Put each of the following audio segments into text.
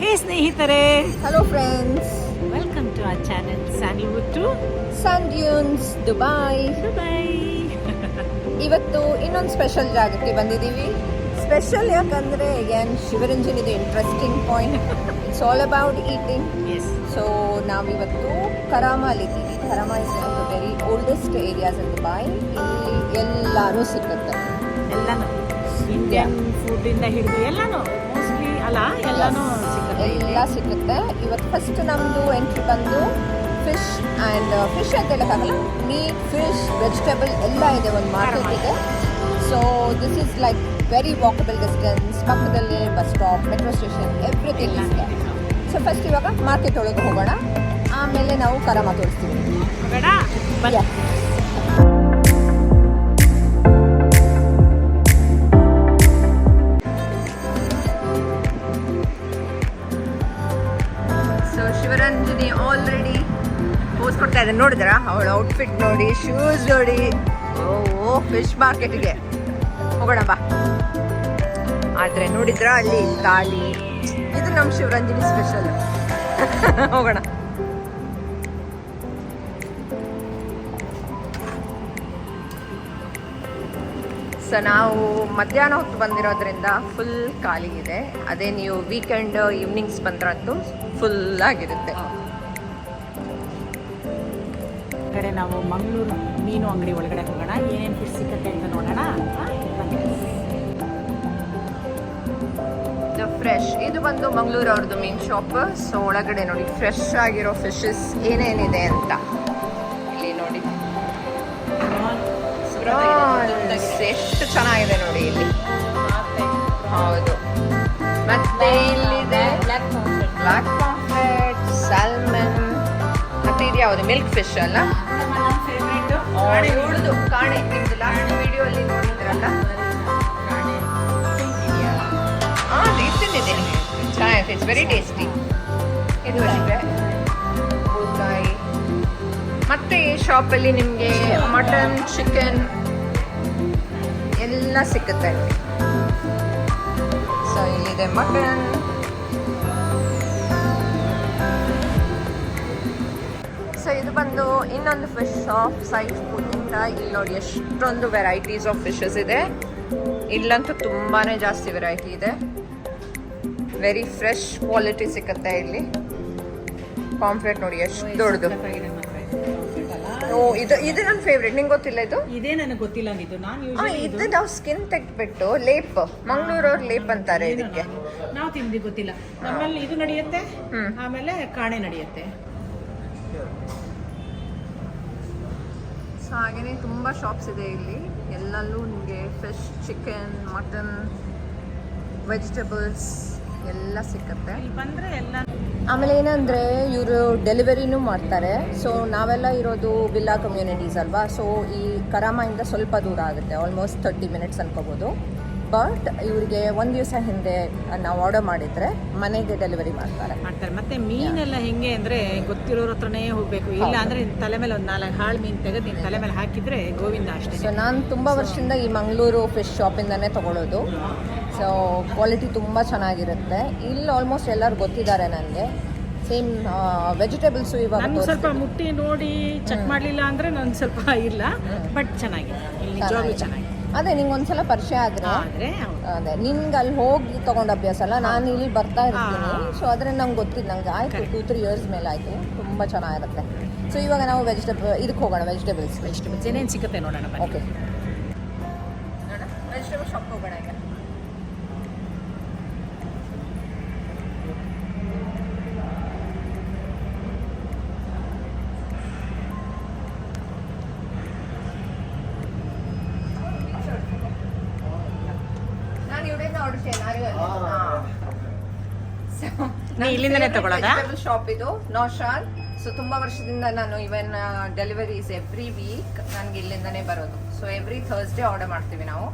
ಹೇ ಸ್ನೇಹಿತರೆ, hello friends, welcome to our channel Sandalwood to sun dunes Dubai. ಇವತ್ತು ಇನ್ನೊಂದು special ಜಾಗಕ್ಕೆ ಬಂದಿದ್ದೀವಿ. ಸ್ಪೆಷಲ್ ಯಾಕಂದರೆ ಅಗೇನ್ ಶಿವರಂಜನ್ ಇದು interesting point. It's all about eating. So ನಾವಿವತ್ತು ಕರಾಮಲ್ಲಿದ್ದೀವಿ. Karama is one of the very oldest areas in Dubai. ಇಲ್ಲಿ ಎಲ್ಲರೂ ಸಿಗುತ್ತೆ, ಎಲ್ಲಾನು ಇಂಡಿಯನ್ ಫುಡ್ ಇಂದ ಹಿಡಿದು ಎಲ್ಲಾನು ಮೋಸ್ಟ್ಲಿ ಅಲ್ಲ ಎಲ್ಲಾನು ಸಿಗುತ್ತೆ. ಎಲ್ಲ ಸಿಗುತ್ತೆ. ಇವತ್ತು ಫಸ್ಟ್ ನಮ್ಮದು ಎಂಟ್ರಿ ಬಂದು ಫಿಶ್ ಆ್ಯಂಡ್ ಫಿಶ್ ಅಂತ ಹೇಳೋಕ್ಕಾಗಲ್ಲ, ಮೀಟ್, ಫಿಶ್, ವೆಜಿಟೇಬಲ್ ಎಲ್ಲ ಇದೆ. ಒಂದು ಮಾರ್ಕೆಟ್ ಇದೆ. So this is like very walkable distance. ಪಕ್ಕದಲ್ಲಿ bus stop, metro station, everything ಇದೆ. ಸೊ ಫಸ್ಟ್ ಇವಾಗ ಮಾರ್ಕೆಟ್ ಒಳಗೆ ಹೋಗೋಣ, ಆಮೇಲೆ ನಾವು ಕರಾಮ ತೋರಿಸ್ತೀವಿ. ಸೊ ಶಿವರಂಜನಿ ಆಲ್ರೆಡಿ ಪೋಸ್ ಕೊಡ್ತಾ ಇದೆ. ನೋಡಿದ್ರಾ ಅವಳ ಔಟ್ಫಿಟ್ ನೋಡಿ, ಶೂಸ್ ನೋಡಿ. ಓ ಫಿಶ್ ಮಾರ್ಕೆಟ್ಗೆ ಹೋಗೋಣ ಬಾ. ಆದರೆ ನೋಡಿದ್ರ ಅಲ್ಲಿ ತಾಳಿ, ಇದು ನಮ್ಮ ಶಿವರಂಜನಿ ಸ್ಪೆಷಲ್. ಹೋಗೋಣ. ಸೊ ನಾವು ಮಧ್ಯಾಹ್ನ ಹೊತ್ತು ಬಂದಿರೋದ್ರಿಂದ ಫುಲ್ ಖಾಲಿ ಇದೆ. ಅದೇ ನೀವು ವೀಕೆಂಡ್ ಈವ್ನಿಂಗ್ಸ್ ಬಂದ್ರಂತೂ ಫುಲ್ ಆಗಿರುತ್ತೆ. ಕಡೆ ನಾವು ಮಂಗಳೂರು ಮೀನು ಅಂಗಡಿ ಒಳಗಡೆ ಹೋಗೋಣ, ಏನೇನು ಫಿಶ್ ಸಿಗುತ್ತೆ ಅಂತ ನೋಡೋಣ. ಫ್ರೆಶ್ ಇದು ಬಂದು ಮಂಗಳೂರು ಅವ್ರದ್ದು ಮೀನ್ ಶಾಪ್. ಸೊ ಒಳಗಡೆ ನೋಡಿ ಫ್ರೆಶ್ ಆಗಿರೋ ಫಿಶಸ್ ಏನೇನಿದೆ ಅಂತ. ಇಲ್ಲಿ ನೋಡಿ ಎಷ್ಟು ಚೆನ್ನಾಗಿದೆ ನೋಡಿ ಇಲ್ಲಿ. ಹೌದು, ಮತ್ತೆ ಇಲ್ಲಿದೆ ಬ್ಲಾಕ್ ಪಾಂಫ್ರೆಟ್, ಸ್ಯಾಲ್ಮನ್, ಮತ್ತೆ ಇದು ಯಾವುದು ಮಿಲ್ಕ್ ಫಿಶ್ ಅಲ್ಲ, ಉಳಿದು ಕಾಣೆ. ನಿಮ್ದು ಲಾಸ್ಟ್ ವಿಡಿಯೋ ಅಲ್ಲಿ ನೋಡಿದ್ರಲ್ಲ, ತಿಂದಿದ್ದೀನಿ, ಚೆನ್ನಾಗಿದೆ. It's very tasty. ಇದು ಅಷ್ಟೇ ಬೂತಾಯಿ. ಮತ್ತೆ ಈ ಶಾಪಲ್ಲಿ ನಿಮಗೆ ಮಟನ್, ಚಿಕನ್ ಎಲ್ಲ ಸಿಗುತ್ತೆ. ಸೊ ಇಲ್ಲಿದೆ ಮಟನ್. ಸೊ ಇದು ಬಂದು ಇನ್ನೊಂದು ಫಿಶ್ ಶಾಪ್, ಸೈಡ್ ಫುಡ್ ಅಂತ. ಇಲ್ಲಿ ನೋಡಿ ಎಷ್ಟೊಂದು ವೆರೈಟೀಸ್ ಆಫ್ ಫಿಶಸ್ ಇದೆ. ಇಲ್ಲಂತೂ ತುಂಬಾ ಜಾಸ್ತಿ ವೆರೈಟಿ ಇದೆ. ವೆರಿ ಫ್ರೆಶ್ ಕ್ವಾಲಿಟಿ ಸಿಗುತ್ತೆ ಇಲ್ಲಿ. ಪಾಂಫ್ರೆಟ್ ನೋಡಿ ಎಷ್ಟು ದೊಡ್ಡದು. ಓ ಇದು ನನ್ನ ಫೇವ್ರೇಟ್. ನಿಂಗೆ ಗೊತ್ತಿಲ್ಲ ಇದು? ಇದೇ ನನಗೆ ಗೊತ್ತಿಲ್ಲ. ಇದು ನಾವು ಸ್ಕಿನ್ ತೆಗ್ಬಿಟ್ಟು ಲೇಪ್, ಮಂಗಳೂರವ್ರ ಲೇಪ್ ಅಂತಾರೆ ಇದಕ್ಕೆ. ನಾವು ತಿಂದು ಗೊತ್ತಿಲ್ಲ. ನಮ್ಮಲ್ಲಿ ಇದು ನಡೆಯುತ್ತೆ, ಆಮೇಲೆ ಕಾಣೆ ನಡೆಯುತ್ತೆ. ಸೊ ಹಾಗೇನೆ ತುಂಬ ಶಾಪ್ಸ್ ಇದೆ ಇಲ್ಲಿ. ಎಲ್ಲಲ್ಲೂ ನಿಮಗೆ ಫಿಶ್, ಚಿಕನ್, ಮಟನ್, ವೆಜಿಟೇಬಲ್ಸ್ ಎಲ್ಲ ಸಿಕ್ಕತ್ತೆ. ಬಂದರೆ ಎಲ್ಲ. ಆಮೇಲೆ ಏನಂದರೆ ಇವರು ಡೆಲಿವರಿನೂ ಮಾಡ್ತಾರೆ. ಸೊ ನಾವೆಲ್ಲ ಇರೋದು ವಿಲ್ಲಾ ಕಮ್ಯುನಿಟೀಸ್ ಅಲ್ವಾ. ಸೊ ಈ ಕರಾಮದಿಂದ ಸ್ವಲ್ಪ ದೂರ ಆಗುತ್ತೆ, ಆಲ್ಮೋಸ್ಟ್ 30 ಮಿನಿಟ್ಸ್ ಅನ್ಕೋಬೋದು. ಬಟ್ ಇವರಿಗೆ ಒಂದು ದಿವಸ ಹಿಂದೆ ನಾವು ಆರ್ಡರ್ ಮಾಡಿದರೆ ಮನೆಗೆ ಡೆಲಿವರಿ ಮಾಡ್ತಾರೆ. ಮತ್ತೆ ಮೀನೆಲ್ಲ ಹೆಂಗೆ ಅಂದರೆ ಗೊತ್ತಿರೋರ ಹತ್ರನೇ ಹೋಗಬೇಕು. ಇಲ್ಲ ಅಂದರೆ ತಲೆ ಮೇಲೆ ಒಂದು 4 ಹಾಳು ಮೀನು ತೆಗೆದು ನಿನ್ನ ತಲೆ ಮೇಲೆ ಹಾಕಿದರೆ ಗೋವಿಂದ ಅಷ್ಟೇ. ಸೊ ನಾನು ತುಂಬ ವರ್ಷದಿಂದ ಈ ಮಂಗಳೂರು ಫಿಶ್ ಶಾಪಿಂದನೇ ತೊಗೊಳ್ಳೋದು. ಸೊ ಕ್ವಾಲಿಟಿ ತುಂಬ ಚೆನ್ನಾಗಿರುತ್ತೆ. ಇಲ್ಲಿ ಆಲ್ಮೋಸ್ಟ್ ಎಲ್ಲರೂ ಗೊತ್ತಿದ್ದಾರೆ ನನಗೆ. ಸೇಮ್ ವೆಜಿಟೇಬಲ್ಸು ಇವಾಗ ಸ್ವಲ್ಪ ಮುಟ್ಟಿ ನೋಡಿ ಚೆಕ್ ಮಾಡಲಿಲ್ಲ ಅಂದರೆ ನಾನು ಸ್ವಲ್ಪ ಇಲ್ಲ, ಬಟ್ ಚೆನ್ನಾಗಿದೆ ಇಲ್ಲಿ, ನಿಜವಾಗ್ಲೂ ಚೆನ್ನಾಗಿದೆ. ಅದೇ ನಿಂಗೆ ಒಂದ್ಸಲ ಪರಿಚಯ ಆದರೆ ಅದೇ ನಿನ್ಗೆ ಅಲ್ಲಿ ಹೋಗಿ ತೊಗೊಂಡು ಅಭ್ಯಾಸ ಅಲ್ಲ. ನಾನು ಇಲ್ಲಿ ಬರ್ತಾ ಇರ್ತೀನಿ. ಸೊ ಆದರೆ ನಂಗೆ ಗೊತ್ತಿದ್ದು, ನಂಗೆ ಆಯಿತು 2-3 ಇಯರ್ಸ್ ಮೇಲೆ ಆಯಿತು. ತುಂಬ ಚೆನ್ನಾಗಿರುತ್ತೆ. ಸೊ ಇವಾಗ ನಾವು ಇದಕ್ಕೆ ಹೋಗೋಣ. ವೆಜಿಟೇಬಲ್ಸ್ ಏನೇನು ಸಿಗುತ್ತೆ ನೋಡೋಣ. ಓಕೆ, ವೆಜಿಟೇಬಲ್ ಶಾಪ್ ಹೋಗೋಣ ಈಗ. ಇಲ್ಲಿಂದನೇ ತಗೊಳ್ಳೋದಾ? ಶಾಪ್ ಇದು ನೌಶಾದ್. ಸೊ ತುಂಬಾ ವರ್ಷದಿಂದ ನಾನು ಇವನ್ ಡೆಲಿವರೀಸ್ ಎವ್ರಿ ವೀಕ್ ನನಗೆ ಇಲ್ಲಿಂದನೇ ಬರೋದು. ಸೊ ಎವ್ರಿ ಥರ್ಸ್ಡೇ ಆರ್ಡರ್ ಮಾಡ್ತೀವಿ ನಾವು.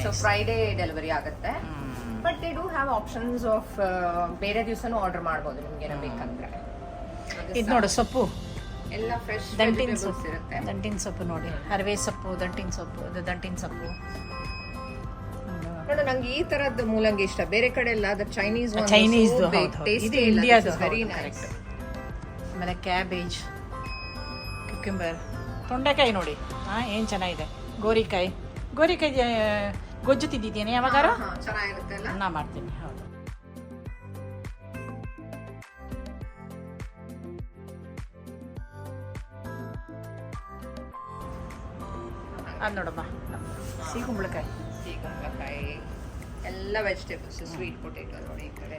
ಸೊ ಫ್ರೈಡೇ ಡೆಲಿವರಿ ಆಗುತ್ತೆ. But they do have options of ಬೇರೆ ದಿವಸನೂ ಆರ್ಡರ್ ಮಾಡ್ಬೋದು ನಿಮ್ಗೆ ಬೇಕಂದ್ರೆ. ಇದು ನೋಡು ಸೊಪ್ಪು ಎಲ್ಲ ಫ್ರೆಶ್ ದಂಟಿನ ಸೊಪ್ಪು ಇರುತ್ತೆ. ದಂಟಿನ ಸೊಪ್ಪು ನೋಡಿ, ಅರವೆ ಸೊಪ್ಪು, ದಂಟಿನ ಸೊಪ್ಪು, ಇದು ದಂಟಿನ ಸೊಪ್ಪು. ನೋಡು ನಂಗೆ ಈ ತರದ್ದು ಮೂಲಂಗಿ ಇಷ್ಟ. ಬೇರೆ ಕಡೆ ಎಲ್ಲ ಅದು ಚೈನೀಸ್ ಚೈನೀಸ್ ಟೇಸ್ಟಿ ಇದು ಇಂಡಿಯಾದು ವೆರಿ ಕರೆಕ್ಟ್. ಆಮೇಲೆ ಕ್ಯಾಬೇಜ್, ಕ್ಯುಕ್ಯುಂಬರ್, ತೊಂಡೆಕಾಯಿ ನೋಡಿ ಏನು ಚೆನ್ನಾಗಿದೆ. ಗೋರಿಕಾಯಿ ಗೊಜ್ಜು ತಿಂದಿದ್ದೀನಿ ಯಾವಾಗಾರ ಚೆನ್ನಾಗಿರುತ್ತೆ ಅಲ್ಲ. ನಾ ಮಾಡ್ತೀನಿ. ಹೌದು. ಅದು ನೋಡಮ್ಮ ಸಿಗುಂಬಳಕಾಯಿ, ಸೀಗಂಬಳಕಾಯಿ ಎಲ್ಲ ವೆಜಿಟೇಬಲ್ಸ್. ಸ್ವೀಟ್ ಪೊಟೇಟೊ ನೋಡಿ ಈ ಕಡೆ.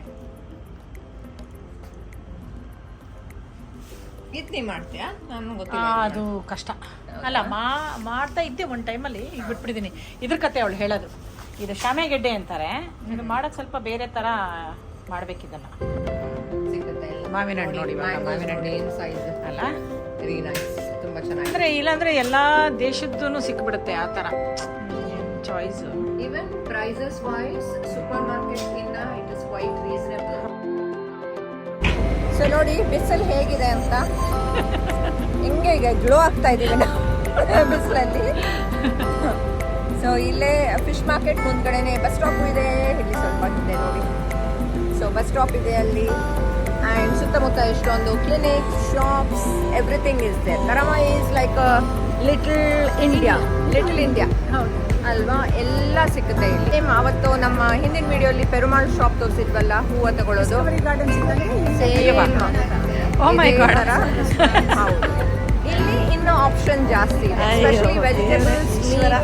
ಇದ್ನಿ ಮಾಡ್ತೀಯಾ? ನಾನು ಗೊತ್ತಿಲ್ಲ. ಅದು ಕಷ್ಟ ಅಲ್ಲ. ಮಾಡ್ತಾ ಇದ್ದೆ ಒಂದು ಟೈಮಲ್ಲಿ, ಈಗ ಬಿಟ್ಬಿಟ್ಟಿದ್ದೀನಿ. ಇದ್ರ ಕತೆ ಅವಳು ಹೇಳೋದು. ಇದು ಶಾಮೆಗೆಡ್ಡೆ ಅಂತಾರೆ. ಇದು ಮಾಡೋದು ಸ್ವಲ್ಪ ಬೇರೆ ಥರ ಮಾಡಬೇಕಿದ್ದಲ್ಲ. ಸಿಗುತ್ತೆ ಮಾವಿನ ಹಣ್ಣು ನೋಡಿ, ಮಾವಿನ ಹಣ್ಣು ಏನು ಸೈಜ್ ಅಲ್ಲ, ವೆರಿ ನೈಸ್, ತುಂಬಾ ಚೆನ್ನಾಗಿದೆ. ಅಂದರೆ ಇಲ್ಲಾಂದರೆ ಎಲ್ಲ ದೇಶದ್ದು ಸಿಕ್ಬಿಡುತ್ತೆ ಆ ಥರ choice. Even prices wise super market ಇಂದ it is quite reasonable. So ನೋಡಿ ಬಿಸಿಲು ಹೇಗಿದೆ ಅಂತ, ಹಿಂಗೆ ಈಗ ಗ್ಲೋ ಆಗ್ತಾ ಇದೀವಿ ನಾವು ಬಿಸಿಲಲ್ಲಿ. ಸೊ ಇಲ್ಲೇ ಫಿಶ್ ಮಾರ್ಕೆಟ್ ಮುಂದ್ಗಡೆನೆ ಬಸ್ ಸ್ಟಾಪ್ ಇದೆ, ಇಲ್ಲಿ ಸ್ವಲ್ಪ ಇದೆ ನೋಡಿ. ಸೊ ಬಸ್ ಸ್ಟಾಪ್ ಇದೆ ಅಲ್ಲಿ, ಆ್ಯಂಡ್ ಸುತ್ತಮುತ್ತ ಎಷ್ಟೊಂದು clinic, shops, everything is there. Karama is like little India ಅಲ್ವಾ? ಎಲ್ಲ ಸಿಗುತ್ತೆ ಇಲ್ಲಿ. ಸೇಮ್ ಅವತ್ತು ನಮ್ಮ ಹಿಂದಿನ ವಿಡಿಯೋಲಿ ಪೆರುಮಾಳ್ ಶಾಪ್ ತೋರಿಸಿದ್ವಲ್ಲ, ಹೂವು ತಗೊಳ್ಳೋದು, ಇಲ್ಲಿ ಇನ್ನೂ ಆಪ್ಷನ್ ಜಾಸ್ತಿ ಇದೆ. ಎಸ್ಪೆಷಲಿ ವೆಜಿಟೇಬಲ್ಸ್,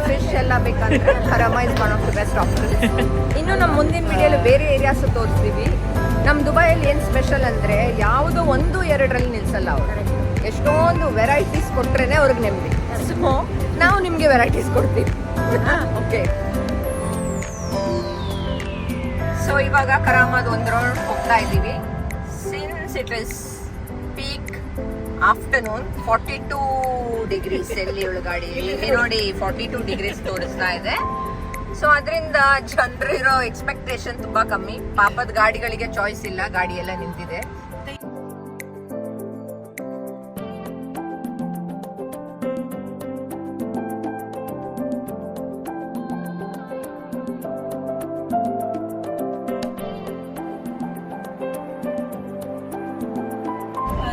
ಫಿಶ್ ಎಲ್ಲ ಬೇಕಂದ್ರೆ Karama is one of the best option. ಇನ್ನು ನಮ್ಮ ಮುಂದಿನ ವಿಡಿಯೋಲಿ ಬೇರೆ ಏರಿಯಾಸ್ ತೋರಿಸ್ತೀವಿ. ನಮ್ಮ ದುಬೈಯಲ್ಲಿ ಏನು ಸ್ಪೆಷಲ್ ಅಂದರೆ ಯಾವುದೋ 1-2ರಲ್ಲಿ ನಿಲ್ಸಲ್ಲ ಅವರು. ಎಷ್ಟೊಂದು ವೆರೈಟೀಸ್ ಕೊಟ್ರೇನೆ ಅವ್ರಿಗೆ ನೆಮ್ಮದಿ. ಸೊ ನಾವು ನಿಮಗೆ ವೆರೈಟೀಸ್ ಕೊಡ್ತೀವಿ. ಓಕೆ, ಸೊ ಇವಾಗ ಕರಾಮದ್ ಒಂದು ರೌಂಡ್ ಹೋಗ್ತಾ ಇದ್ದೀವಿ. Since it is peak afternoon, 42 degrees ಎಲ್ಲಿ ಗಾಡಿಯಲ್ಲಿ ನೋಡಿ 42 ಡಿಗ್ರೀಸ್ ತೋರಿಸ್ತಾ ಇದೆ. ಸೊ ಅದರಿಂದ ಜನರಿರೋ ಎಕ್ಸ್ಪೆಕ್ಟೇಷನ್ ತುಂಬಾ ಕಮ್ಮಿ. ಪಾಪದ ಗಾಡಿಗಳಿಗೆ ಚಾಯ್ಸ್ ಇಲ್ಲ, ಗಾಡಿ ಎಲ್ಲ ನಿಂತಿದೆ.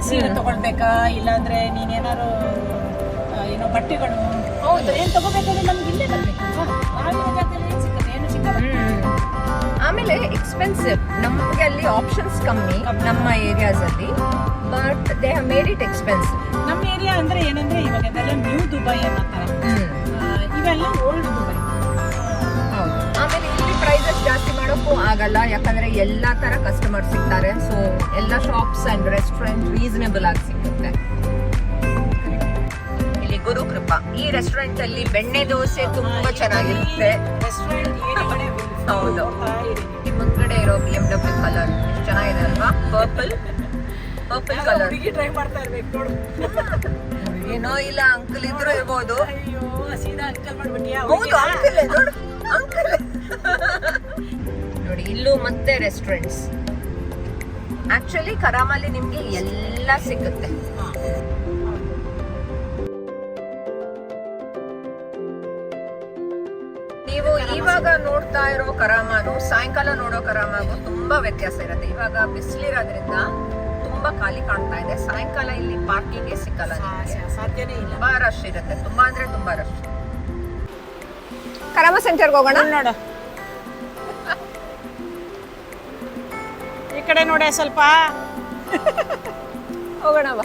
ಸೀರೆ ತಗೊಳ್ಬೇಕಾ, ಇಲ್ಲಾಂದ್ರೆ ನೀನೇನಾದ್ರು ಏನೋ ಬಟ್ಟೆಗಳು ಏನ್ ತಗೋಬೇಕಾದ್ರೆ ನಮ್ಗೆ ಇಲ್ಲೇ ಬರ್ಬೇಕು. ಏನು ಸಿಕ್ಕತ್ತೆ, ಏನು ಸಿಕ್ಕಲ್ಲ. ಆಮೇಲೆ ಎಕ್ಸ್ಪೆನ್ಸಿವ್. ನಮಗೆ ಅಲ್ಲಿ ಆಪ್ಷನ್ಸ್ ಕಮ್ಮಿ ನಮ್ಮ ಏರಿಯಾಸ್ ಅಲ್ಲಿ, but they have made it expensive. ನಮ್ಮ ಏರಿಯಾ ಅಂದ್ರೆ ಏನಂದ್ರೆ ಇವಾಗ ಇದೆಲ್ಲ ನ್ಯೂ ದುಬೈ ಅನ್ನೋ ಇವೆಲ್ಲ ಓಲ್ಡ್ ದುಬೈ. ಆಮೇಲೆ ಇಲ್ಲಿ ಪ್ರೈಸಸ್ ಜಾಸ್ತಿ ಮಾಡೋಕ್ಕೂ ಆಗಲ್ಲ, ಯಾಕಂದ್ರೆ ಎಲ್ಲಾ ತರ ಕಸ್ಟಮರ್ ಸಿಗ್ತಾರೆ. ಸೊ ಎಲ್ಲ ಶಾಪ್ಸ್ ಅಂಡ್ ರೆಸ್ಟೋರೆಂಟ್ ರೀಸನೇಬಲ್ ಆಗಿ ಸಿಗುತ್ತೆ. ಇಲ್ಲಿ ಗುರುಕೃಪಾ ಈ ರೆಸ್ಟೋರೆಂಟ್ ಅಲ್ಲಿ ಬೆಣ್ಣೆ ದೋಸೆ ತುಂಬಾ ಚೆನ್ನಾಗಿರುತ್ತೆ. ಹೌದು, ಮುಂದ್ಗಡೆ ಇರೋ BMW ಕಲರ್ ಎಷ್ಟು ಚೆನ್ನಾಗಿದೆ ಅಲ್ವಾ? ಪರ್ಪಲ್ ಕಲರ್ ಟ್ರೈ ಮಾಡ್ತಾ ಇರ್ಬೇಕು ನೋಡು. ಏನೋ ಇಲ್ಲ, ಅಂಕಲ್ ಇದ್ರು ಇರ್ಬೋದು. ಅಯ್ಯೋ, ಸೀದಾ ಅಂಕಲ್ ಮಾಡ್ಬಿಟ್ಟಿಯಾ? ಹೌದು, ಅಂಕಲ್ ನೋಡು, ಅಂಕಲ್ ನೋಡಿ. ಇಲ್ಲೂ ಮತ್ತೆ ರೆಸ್ಟೋರೆಂಟ್ಸ್. ಆಕ್ಚುಲಿ ಕರಾಮಲ್ಲಿ ನಿಮ್ಗೆ ಎಲ್ಲ ಸಿಗುತ್ತೆ. ನೀವು ಇವಾಗ ನೋಡ್ತಾ ಇರೋ ಕರಾಮಾನು ಸಾಯಂಕಾಲ ನೋಡೋ ಕರಾಮಾಗೂ ತುಂಬಾ ವ್ಯತ್ಯಾಸ ಇರುತ್ತೆ. ಇವಾಗ ಬಿಸಿಲಿರೋದ್ರಿಂದ ತುಂಬಾ ಖಾಲಿ ಕಾಣ್ತಾ ಇದೆ. ಸಾಯಂಕಾಲ ಇಲ್ಲಿ ಪಾರ್ಕಿಂಗ್ ಸಿಕ್ಕಲ್ಲ, ಸಾಧ್ಯನೇ ಇಲ್ಲ. ತುಂಬಾ ರಶ್ ಇರುತ್ತೆ, ತುಂಬಾ ಅಂದ್ರೆ ತುಂಬಾ ರಶ್. ಕರಾಮ ಸೆಂಟರ್ಗೆ ಹೋಗೋಣ ನೋಡು. ಈ ಕಡೆ ನೋಡಿ ಸ್ವಲ್ಪ. ಹೋಗೋಣ ಬಾ.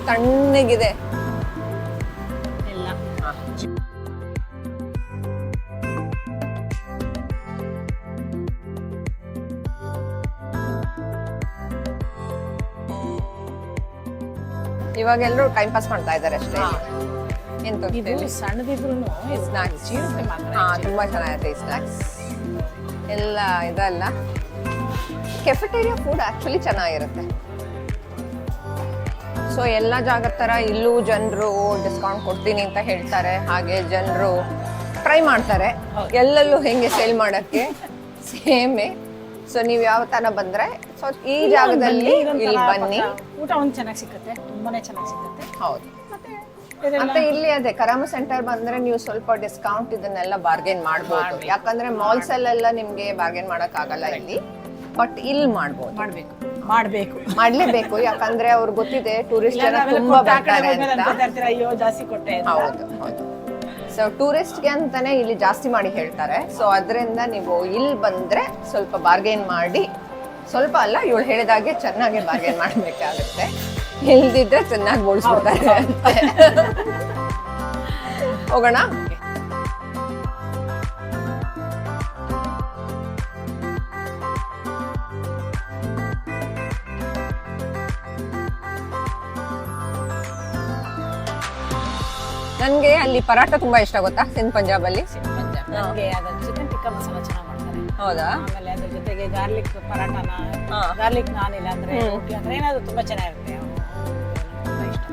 ತಣ್ಣಗಿದೆ ಎಲ್ಲ. ಇವಾಗ ಎಲ್ಲರೂ ಟೈಮ್ ಪಾಸ್ ಮಾಡ್ತಾ ಇದ್ದಾರೆ ಅಷ್ಟೇ. ಇದು ಸಣ್ಣದಿದ್ರು ಸ್ನಾಕ್ಸ್ ಇರುತ್ತೆ ಮಾತ್ರ. ತುಂಬಾ ಚೆನ್ನಾಗಿರುತ್ತೆ ಈ ಸ್ನಾಕ್ಸ್ ಎಲ್ಲ. ಇದಲ್ಲ, ಕೆಫೆಟೇರಿಯಾ ಫುಡ್ ಆಕ್ಚುಲಿ ಚೆನ್ನಾಗಿರುತ್ತೆ. ಸೊ ಎಲ್ಲ ಜಾಗದ ಥರ ಇಲ್ಲೂ ಜನರು ಡಿಸ್ಕೌಂಟ್ ಕೊಡ್ತೀನಿ ಅಂತ ಹೇಳ್ತಾರೆ. ಹಾಗೆ ಜನರು ಟ್ರೈ ಮಾಡ್ತಾರೆ ಎಲ್ಲೆಲ್ಲೂ ಹೆಂಗೆ ಸೇಲ್ ಮಾಡೋಕ್ಕೆ. ಸೇಮೇ ಸೊ ನೀವ್ ಯಾವ ತನ ಬಂದ್ರೆ ಸೊ ಈ ಜಾಗದಲ್ಲಿ ಇಲ್ಲಿ ಬನ್ನಿ. ಊಟ ಒಂದು ಚೆನ್ನಾಗಿ ಸಿಕ್ಕತ್ತೆ, ತುಂಬಾನೇ ಚೆನ್ನಾಗಿ ಸಿಕ್ಕತ್ತೆ. ಹೌದು. ಇದೆಲ್ಲ ಮತ್ತೆ ಇಲ್ಲಿ ಅದೇ ಕರಾಮ ಸೆಂಟರ್ ಬಂದ್ರೆ ನೀವು ಸ್ವಲ್ಪ ಡಿಸ್ಕೌಂಟ್ ಇದನ್ನೆಲ್ಲ ಬಾರ್ಗೇನ್ ಮಾಡ್ಬೋದು. ಯಾಕಂದ್ರೆ ಮಾಲ್ಸ್ ಅಲ್ಲೆಲ್ಲ ನಿಮ್ಗೆ ಬಾರ್ಗೇನ್ ಮಾಡಕ್ ಆಗಲ್ಲ ಇಲ್ಲಿ, ಬಟ್ ಇಲ್ಲಿ ಮಾಡ್ಬೋದು. ಮಾಡ್ಲೇಬೇಕು, ಯಾಕಂದ್ರೆ ಅವ್ರಿಗೆ ಗೊತ್ತಿದೆ ಟೂರಿಸ್ಟ್ ಜನ ತುಂಬಾ ಬರ್ತಾರೆ ಅಂತ. ಅಯ್ಯೋ ಜಾಸ್ತಿ ಕೊಟ್ಟೆ. ಹೌದು ಹೌದು. ಸೊ ಟೂರಿಸ್ಟ್ಗೆ ಅಂತಾನೆ ಇಲ್ಲಿ ಜಾಸ್ತಿ ಮಾಡಿ ಹೇಳ್ತಾರೆ. ಸೊ ಅದರಿಂದ ನೀವು ಇಲ್ಲಿ ಬಂದ್ರೆ ಸ್ವಲ್ಪ ಬಾರ್ಗೇನ್ ಮಾಡಿ, ಸ್ವಲ್ಪ ಅಲ್ಲ ಇವಳು ಹೇಳಿದಾಗೆ ಚೆನ್ನಾಗಿ ಬಾರ್ಗೇನ್ ಮಾಡ್ಬೇಕಾಗುತ್ತೆ. ಇಲ್ದಿದ್ರೆ ಚೆನ್ನಾಗಿ ಬೋಳ್ಸ್ಬಿಡ್ತಾರೆ ಅಂತೆ. ಹೋಗೋಣ. ನನ್ಗೆ ಅಲ್ಲಿ ಪರಾಠ ತುಂಬಾ ಇಷ್ಟ, ಗೊತ್ತಾ? ಸಿಂಧ್ ಪಂಜಾಬ್ ಅಲ್ಲಿ. ನನಗೆ ಅದು ಚಿಕನ್ ಟಿಕ್ಕಾ ಮಸಾಲ ಚೆನ್ನಾಗಿ ಮಾಡ್ತಾರೆ. ಹೌದಾ? ಆಮೇಲೆ ಅದ್ರ ಜೊತೆಗೆ ಗಾರ್ಲಿಕ್ ಪರಾಠನ, ಗಾರ್ಲಿಕ್ ನಾನ್ ಇಲ್ಲ ಅಂದ್ರೆ ರೋಟಿ ಅಂದ್ರೆ ಏನಾದ್ರು ತುಂಬಾ ಚೆನ್ನಾಗಿರುತ್ತೆ. ತುಂಬಾ ಇಷ್ಟ.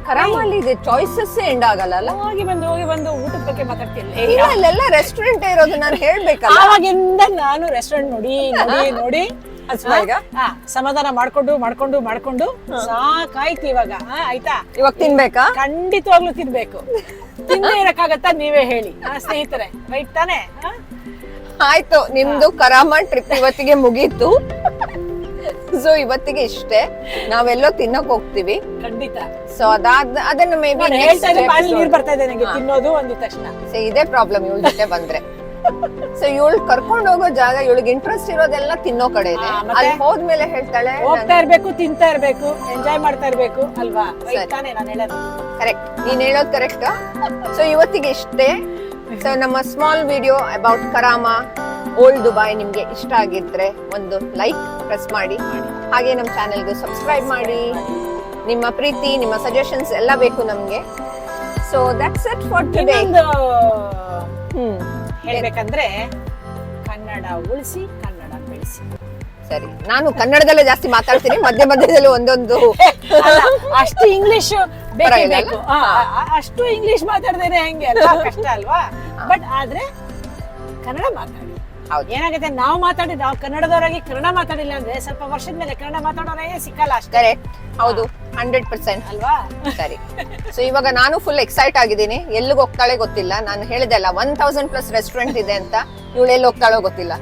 ಕರಾಮಲ್ಲಿ ಇದೆ ಚಾಯ್ಸಸ್ ಎಂಡ್ ಆಗಲ್ಲ. ಹೋಗಿ ಬಂದು ಊಟದ ಬಗ್ಗೆ ಮಾತಾಡ್ತಿಲ್ಲ. ಇಲ್ಲ, ಅಲ್ಲೆಲ್ಲ ರೆಸ್ಟೋರೆಂಟ್ ಇರೋದು ನಾನು ಹೇಳ್ಬೇಕಲ್ಲ. ಆವಾಗಿಂದ ನಾನು ರೆಸ್ಟೋರೆಂಟ್ ನೋಡಿ ಸಮಾಧಾನ ಮಾಡ್ಕೊಂಡು ಸಾಕಾಯ್ತು ಇವಾಗ. ಆಯ್ತಾ, ಇವಾಗ ತಿನ್ಬೇಕಾ? ಖಂಡಿತವಾಗ್ಲೂ ತಿನ್ಬೇಕು. ತಿಂದೇ ಇರಕ್ಕಾಗತ್ತಾ ನೀವೇ ಹೇಳಿ ಸ್ನೇಹಿತರೆ, ರೈಟ್ ತಾನೆ? ಆಯ್ತು, ನಿಮ್ದು ಕರಾಮ ಟ್ರಿಪ್ ಇವತ್ತಿಗೆ ಮುಗೀತು. ಸೊ ಇವತ್ತಿಗೆ ಇಷ್ಟೇ. ನಾವೆಲ್ಲೋ ತಿನ್ನಕ್ ಹೋಗ್ತೀವಿ ಖಂಡಿತ. ಸೊ ಅದನ್ನ ಮೇ ಬಿ ನೀರ್ ಬರ್ತಾ ಇದೆ ನನಗೆ ತಿನ್ನೋದು ಅಂದಿದ ತಕ್ಷಣ. ಇದೇ ಪ್ರಾಬ್ಲಮ್ ಇವಳ ಜೊತೆ ಬಂದ್ರೆ. ಸೊ ಇವಳು ಕರ್ಕೊಂಡು ಹೋಗೋ ಜಾಗ, ಇವಳಿಗೆ ಇಂಟ್ರೆಸ್ಟ್ ಇರೋದೆಲ್ಲ ತಿನ್ನೋ ಕಡೆ ಇದೆ. ಅಲ್ಲಿ ಹೋದ್ಮೇಲೆ ಹೇಳ್ತಾಳೆ ಹೋಗ್ತಾ ಇರ್ಬೇಕು, ತಿಂತಾ ಇರ್ಬೇಕು, ಎಂಜಾಯ್ ಮಾಡ್ತಾ ಇರ್ಬೇಕು ಅಲ್ವಾ? ತಾನೇ ನಾನು ಹೇಳೋದು ಕರೆಕ್ಟ್, ನೀನ್ ಹೇಳೋದು ಕರೆಕ್ಟ್. ಸೊ ಇವತ್ತಿಗೆ ಇಷ್ಟೇ. ಸೊ ನಮ್ಮ small video about Karama old Dubai ನಿಮ್ಗೆ ಇಷ್ಟ ಆಗಿದ್ರೆ ಒಂದು ಲೈಕ್ ಪ್ರೆಸ್ ಮಾಡಿ, ಹಾಗೆ ನಮ್ಮ ಚಾನೆಲ್ಗೆ ಸಬ್ಸ್ಕ್ರೈಬ್ ಮಾಡಿ. ನಿಮ್ಮ ಪ್ರೀತಿ, ನಿಮ್ಮ ಸಜೆಷನ್ಸ್ ಎಲ್ಲ ಬೇಕು ನಮ್ಗೆ. So that's it for today. ಹೇಳ್ಬೇಕಂದ್ರೆ ಕನ್ನಡ ಉಳಿಸಿ, ಕನ್ನಡ ಬೆಳೆಸಿ. ಸರಿ, ನಾನು ಕನ್ನಡದಲ್ಲೇ ಜಾಸ್ತಿ ಮಾತಾಡ್ತೀನಿ, ಮಧ್ಯದಲ್ಲಿ ಒಂದೊಂದು. ಅಷ್ಟು ಇಂಗ್ಲಿಷ್ ಬೇಕು, ಅಷ್ಟು ಇಂಗ್ಲಿಷ್ ಮಾತಾಡ್ದೇನೆ ಹೆಂಗೆ ಅಲ್ವಾ? ಕಷ್ಟ ಅಲ್ವಾ? ಬಟ್ ಆದ್ರೆ ಕನ್ನಡ ಮಾತಾಡಿ. ಏನಾಗುತ್ತೆ, ನಾವು ಕನ್ನಡದವರಾಗಿ ಕನ್ನಡ ಮಾತಾಡಿಲ್ಲ ಅಂದ್ರೆ ಸ್ವಲ್ಪ ವರ್ಷದ ಮೇಲೆ ಕನ್ನಡ ಮಾತಾಡೋರೇ ಸಿಕ್ಕಲ್ಲ ಅಷ್ಟೇ. ಹೌದು, 100% ಅಲ್ವಾ? ಸರಿ. ಸೊ ಇವಾಗ ನಾನು ಫುಲ್ ಎಕ್ಸೈಟ್ ಆಗಿದ್ದೀನಿ. ಎಲ್ಲಿಗೆ ಹೋಗ್ತಾಳೆ ಗೊತ್ತಿಲ್ಲ. ನಾನು ಹೇಳಿದೆ ಅಲ್ಲ 1000+ ರೆಸ್ಟೋರೆಂಟ್ ಇದೆ ಅಂತ. ಇವಳು ಎಲ್ಲಿ ಹೋಗ್ತಾಳೋ ಗೊತ್ತಿಲ್ಲ.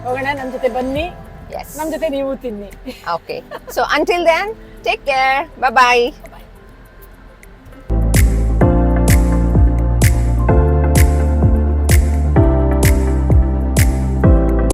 ಹೋಗೋಣ, ನಮ್ ಜೊತೆ ಬನ್ನಿ, ನಮ್ ಜೊತೆ ನೀವು ತಿನ್ನಿ. Okay. So until then take care, bye ಬಾಯ್.